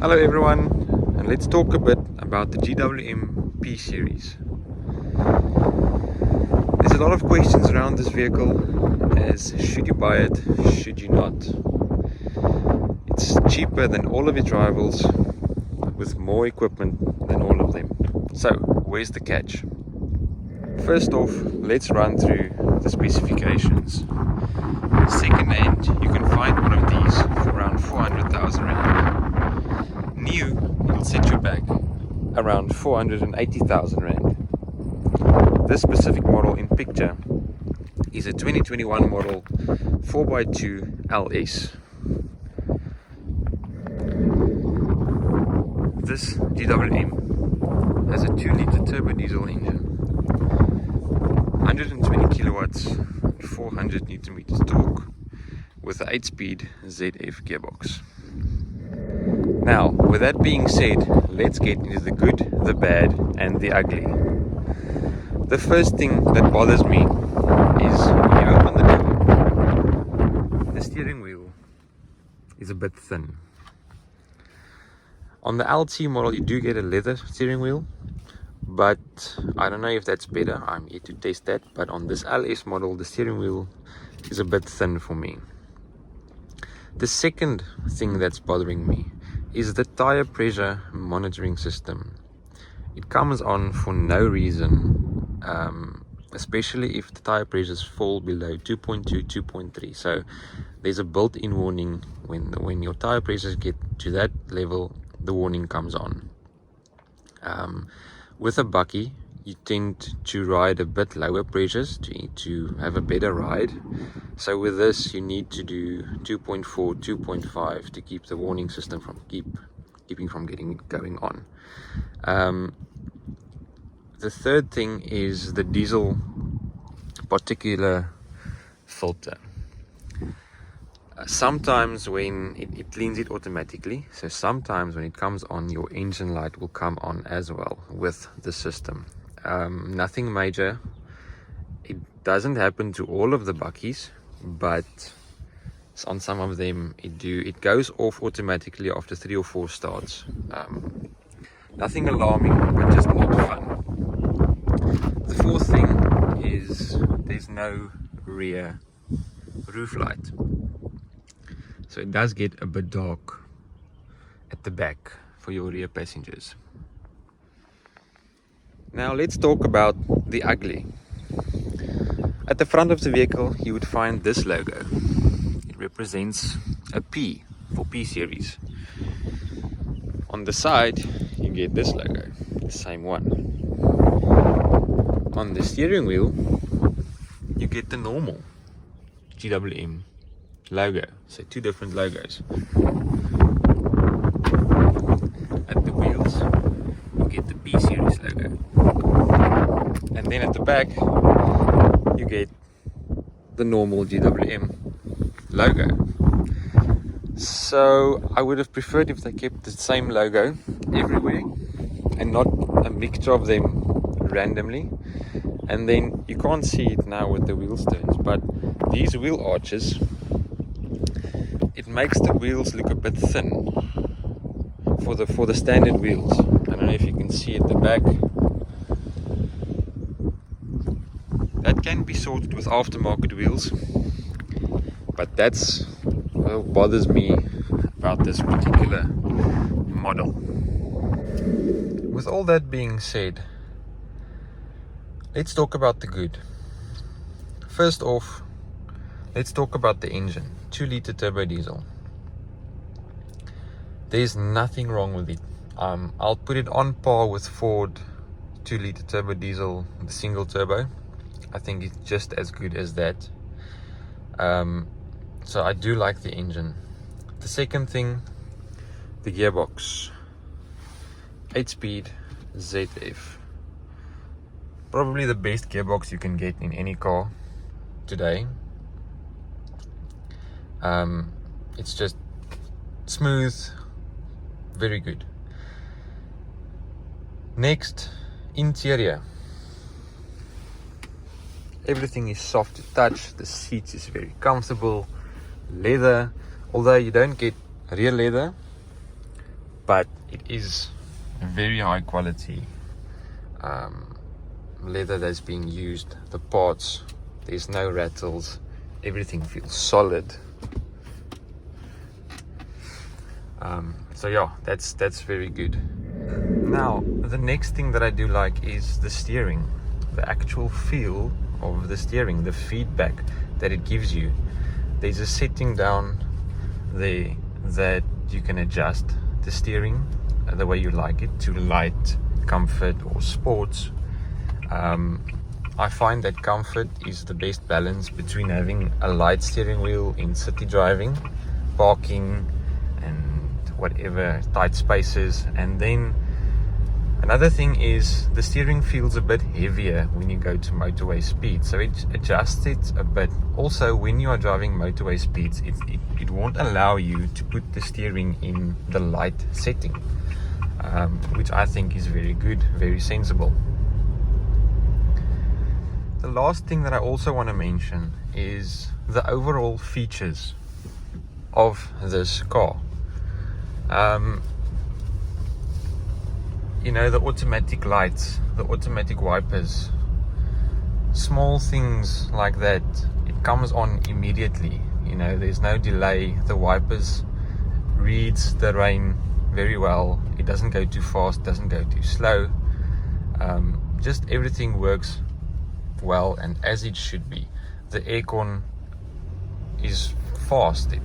Hello everyone, and let's talk a bit about the GWM P-Series. There's a lot of questions around this vehicle as should you buy it, should you not. It's cheaper than all of its rivals with more equipment than all of them. So, where's the catch? First off, let's run through the specifications. Second hand, you can find one of these for around 400,000 Rand. New, it'll set you back around 480,000 Rand. This specific model in picture is a 2021 model 4x2 LS. This GWM has a 2-litre turbo diesel engine, 120 kilowatts, 400 Newton meters torque, with an 8-speed ZF gearbox. Now, with that being said, let's get into the good, the bad, and the ugly. The first thing that bothers me is when you open the door, the steering wheel is a bit thin. On the LT model, you do get a leather steering wheel, but I don't know if that's better. I'm yet to test that. But on this LS model, the steering wheel is a bit thin for me. The second thing that's bothering me is the tire pressure monitoring system. It comes on for no reason, especially if the tire pressures fall below 2.2, 2.3. So there's a built-in warning when your tire pressures get to that level, the warning comes on. With a bakkie, you tend to ride a bit lower pressures to have a better ride. So with this, you need to do 2.4, 2.5 to keep the warning system from keeping from going on. The third thing is the diesel particulate filter. Sometimes when it cleans it automatically, so sometimes when it comes on, your engine light will come on as well with the system. Nothing major. It doesn't happen to all of the bakkies, but on some of them it goes off automatically after 3 or 4 starts. Nothing alarming, but just not fun. The fourth thing is there's no rear roof light. So it does get a bit dark at the back for your rear passengers. Now let's talk about the ugly. At the front of the vehicle you would find this logo. It represents a P for P-Series. On the side you get this logo, the same one. On the steering wheel you get the normal GWM logo, so 2 different logos. At the wheels you get the P-Series logo, and then at the back you get the normal GWM logo. So I would have preferred if they kept the same logo everywhere and not a mixture of them randomly. And then you can't see it now with the wheel stones, but these wheel arches, it makes the wheels look a bit thin for the standard wheels. I don't know if you can see at the back. That can be sorted with aftermarket wheels, but that's what bothers me about this particular model. With all that being said, let's talk about the good. First off, let's talk about the engine. 2-litre turbo diesel. There's nothing wrong with it. I'll put it on par with Ford 2-litre turbo diesel, the single turbo. I think it's just as good as that. So I do like the engine. The second thing, the gearbox. 8-speed ZF. Probably the best gearbox you can get in any car today. It's just smooth, very good. Next, interior. Everything is soft to touch. The seats is very comfortable. Leather, although you don't get real leather, but it is very high quality leather that's being used. The parts, there's no rattles, everything feels solid. So yeah, that's very good. Now the next thing that I do like is the steering, the actual feel of the steering, the feedback that it gives you. There's a setting down there that you can adjust the steering the way you like it, to light, comfort or sports. I find that comfort is the best balance between having a light steering wheel in city driving, parking and whatever tight spaces, and then another thing is the steering feels a bit heavier when you go to motorway speed, so it adjusts it a bit. Also, when you are driving motorway speeds, it won't allow you to put the steering in the light setting, which I think is very good, very sensible. The last thing that I also want to mention is the overall features of this car. You know, the automatic lights, the automatic wipers, small things like that, it comes on immediately. You know, there's no delay. The wipers reads the rain very well. It doesn't go too fast, doesn't go too slow. Just everything works well and as it should be. The aircon is fast, it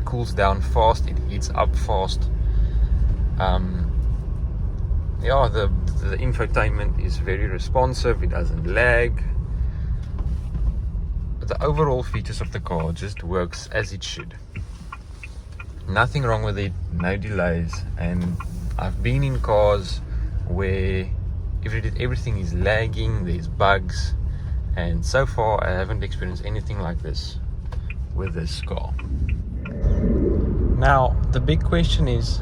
cools down fast, it heats up fast. Yeah, the infotainment is very responsive, it doesn't lag. The overall features of the car just works as it should. Nothing wrong with it, no delays, and I've been in cars where everything is lagging, there's bugs, and so far I haven't experienced anything like this with this car. Now the big question is,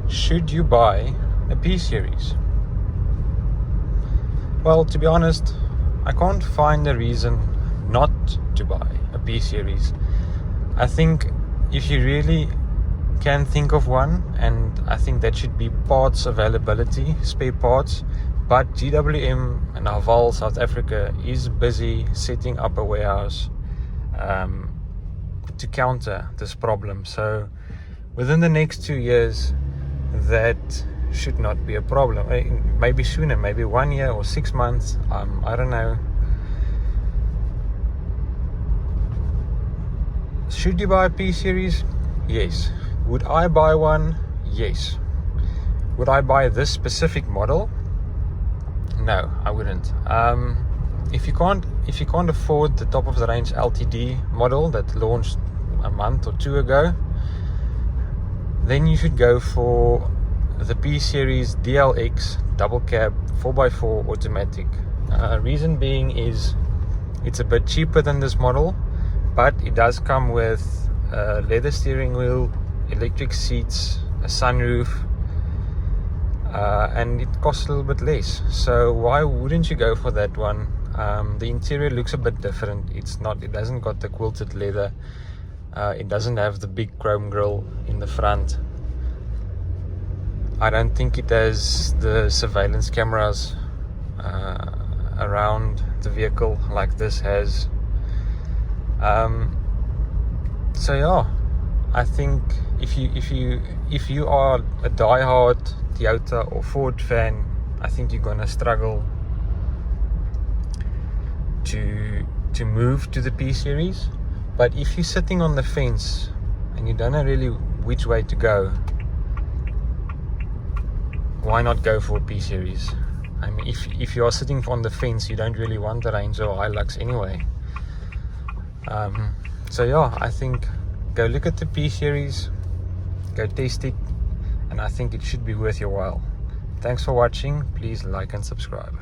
should you buy a P-Series? Well, to be honest, I can't find a reason not to buy a P-Series. I think if you really can think of one, and I think that should be parts availability, spare parts, but GWM and Haval South Africa is busy setting up a warehouse to counter this problem. So within the next 2 years, that should not be a problem. Maybe sooner, maybe 1 year or 6 months, I don't know. Should you buy a P-Series? Yes. Would I buy one? Yes. Would I buy this specific model? No, I wouldn't. If you can't afford the top of the range LTD model that launched a month or two ago, then you should go for the P-Series DLX double cab 4x4 automatic. Reason being is it's a bit cheaper than this model, but it does come with a leather steering wheel, electric seats, a sunroof, and it costs a little bit less. So why wouldn't you go for that one? The interior looks a bit different. It doesn't got the quilted leather. It doesn't have the big chrome grille in the front. I don't think it has the surveillance cameras around the vehicle like this has. So yeah, I think if you are a diehard Toyota or Ford fan, I think you're gonna struggle to move to the P-Series. But if you're sitting on the fence and you don't know really which way to go, why not go for a P-Series? I mean, if you are sitting on the fence, you don't really want the Range or Hilux anyway. So yeah, I think go look at the P-Series, go test it, and I think it should be worth your while. Thanks for watching. Please like and subscribe.